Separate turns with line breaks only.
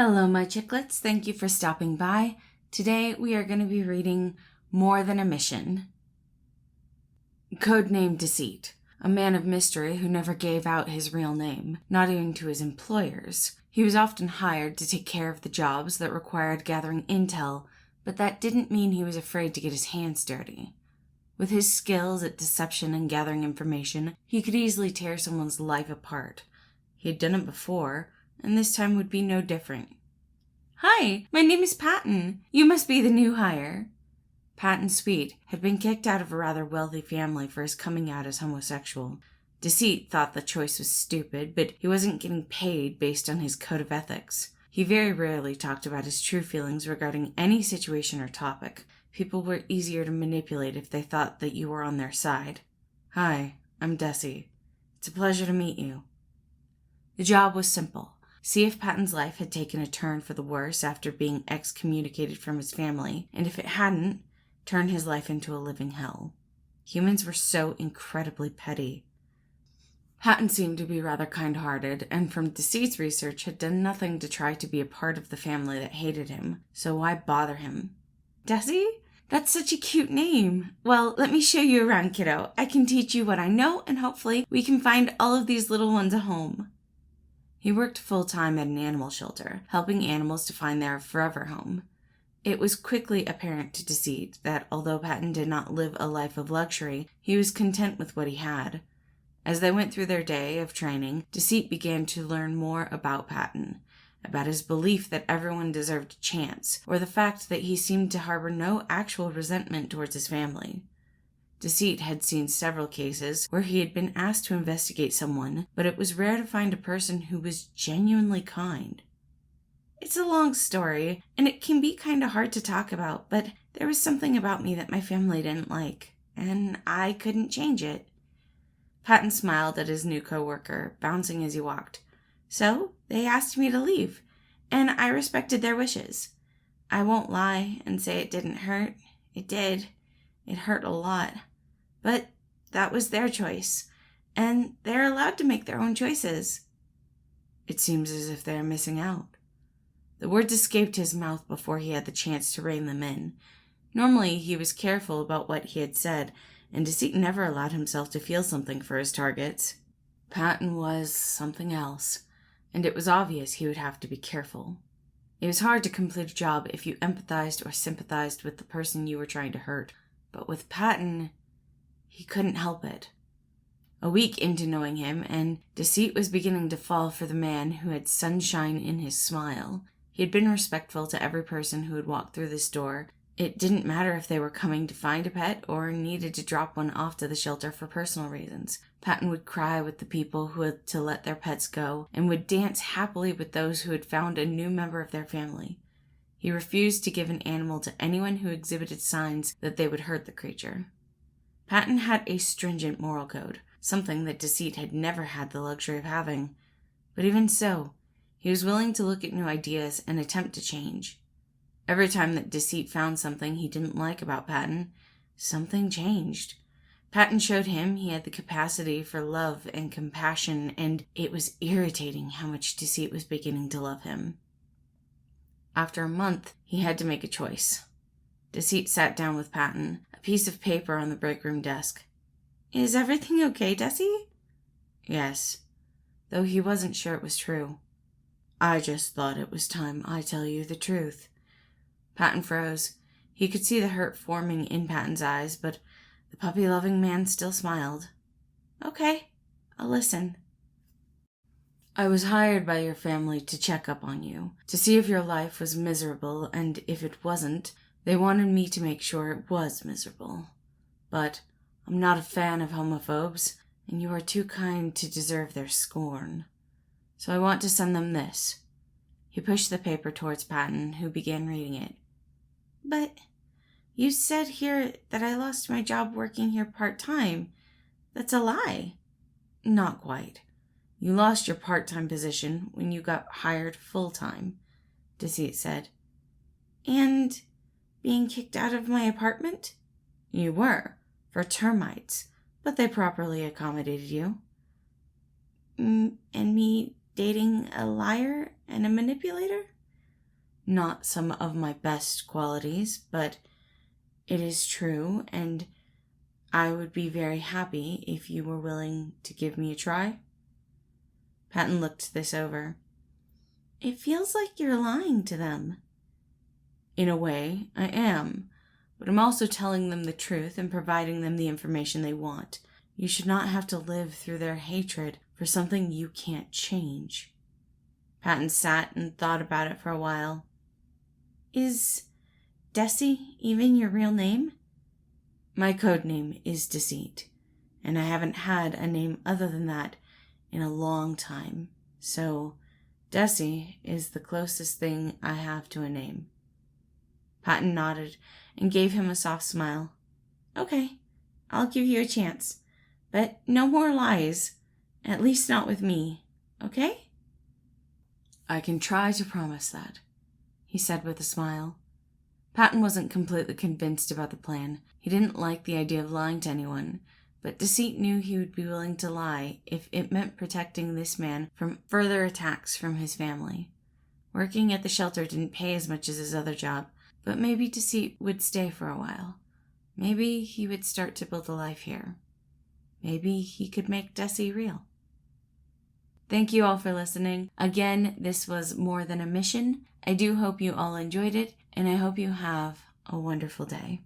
Hello, my chicklets. Thank you for stopping by. Today we are going to be reading More Than a Mission. Codename Deceit. A man of mystery who never gave out his real name, not even to his employers. He was often hired to take care of the jobs that required gathering intel, but that didn't mean he was afraid to get his hands dirty. With his skills at deception and gathering information, he could easily tear someone's life apart. He had done it before, and this time would be no different. "Hi, my name is Patton. You must be the new hire." Patton Sweet had been kicked out of a rather wealthy family for his coming out as homosexual. Deceit thought the choice was stupid, but he wasn't getting paid based on his code of ethics. He very rarely talked about his true feelings regarding any situation or topic. People were easier to manipulate if they thought that you were on their side. "Hi, I'm Desi. It's a pleasure to meet you." The job was simple. See if Patton's life had taken a turn for the worse after being excommunicated from his family, and if it hadn't, turn his life into a living hell. Humans were so incredibly petty. Patton seemed to be rather kind-hearted, and from Deceit's research had done nothing to try to be a part of the family that hated him, so why bother him? "Desi? That's such a cute name. Well, let me show you around, kiddo. I can teach you what I know, and hopefully we can find all of these little ones a home." He worked full-time at an animal shelter, helping animals to find their forever home. It was quickly apparent to Deceit that although Patton did not live a life of luxury, he was content with what he had. As they went through their day of training, Deceit began to learn more about Patton, about his belief that everyone deserved a chance, or the fact that he seemed to harbor no actual resentment towards his family. Deceit had seen several cases where he had been asked to investigate someone, but it was rare to find a person who was genuinely kind. "It's a long story, and it can be kind of hard to talk about, but there was something about me that my family didn't like, and I couldn't change it." Patton smiled at his new coworker, bouncing as he walked. "So they asked me to leave, and I respected their wishes. I won't lie and say it didn't hurt. It did. It hurt a lot. But that was their choice, and they're allowed to make their own choices." "It seems as if they are missing out." The words escaped his mouth before he had the chance to rein them in. Normally, he was careful about what he had said, and Deceit never allowed himself to feel something for his targets. Patton was something else, and it was obvious he would have to be careful. It was hard to complete a job if you empathized or sympathized with the person you were trying to hurt, but with Patton, he couldn't help it. A week into knowing him, and Deceit was beginning to fall for the man who had sunshine in his smile. He had been respectful to every person who had walked through this door. It didn't matter if they were coming to find a pet or needed to drop one off to the shelter for personal reasons. Patton would cry with the people who had to let their pets go, and would dance happily with those who had found a new member of their family. He refused to give an animal to anyone who exhibited signs that they would hurt the creature. Patton had a stringent moral code, something that Deceit had never had the luxury of having. But even so, he was willing to look at new ideas and attempt to change. Every time that Deceit found something he didn't like about Patton, something changed. Patton showed him he had the capacity for love and compassion, and it was irritating how much Deceit was beginning to love him. After a month, he had to make a choice. Deceit sat down with Patton, a piece of paper on the break room desk. "Is everything okay, Desi?" "Yes," though he wasn't sure it was true. "I just thought it was time I tell you the truth." Patton froze. He could see the hurt forming in Patton's eyes, but the puppy-loving man still smiled. "Okay, I'll listen." "I was hired by your family to check up on you, to see if your life was miserable, and if it wasn't, they wanted me to make sure it was miserable. But I'm not a fan of homophobes, and you are too kind to deserve their scorn. So I want to send them this." He pushed the paper towards Patton, who began reading it. "But you said here that I lost my job working here part-time. That's a lie." "Not quite. You lost your part-time position when you got hired full-time," Deceit said. "And being kicked out of my apartment?" "You were, for termites, but they properly accommodated you." "And me dating a liar and a manipulator?" not some of my best qualities, but it is true, and I would be very happy if you were willing to give me a try." Patton looked this over. "It feels like you're lying to them." "In a way, I am, but I'm also telling them the truth and providing them the information they want. You should not have to live through their hatred for something you can't change." Patton sat and thought about it for a while. "Is Desi even your real name?" "My code name is Deceit, and I haven't had a name other than that in a long time, so Desi is the closest thing I have to a name." Patton nodded and gave him a soft smile. "Okay, I'll give you a chance, but no more lies, at least not with me, okay?" "I can try to promise that," he said with a smile. Patton wasn't completely convinced about the plan. He didn't like the idea of lying to anyone, but Deceit knew he would be willing to lie if it meant protecting this man from further attacks from his family. Working at the shelter didn't pay as much as his other job, but maybe Deceit would stay for a while. Maybe he would start to build a life here. Maybe he could make Desi real. Thank you all for listening. Again, this was More Than a Mission. I do hope you all enjoyed it, and I hope you have a wonderful day.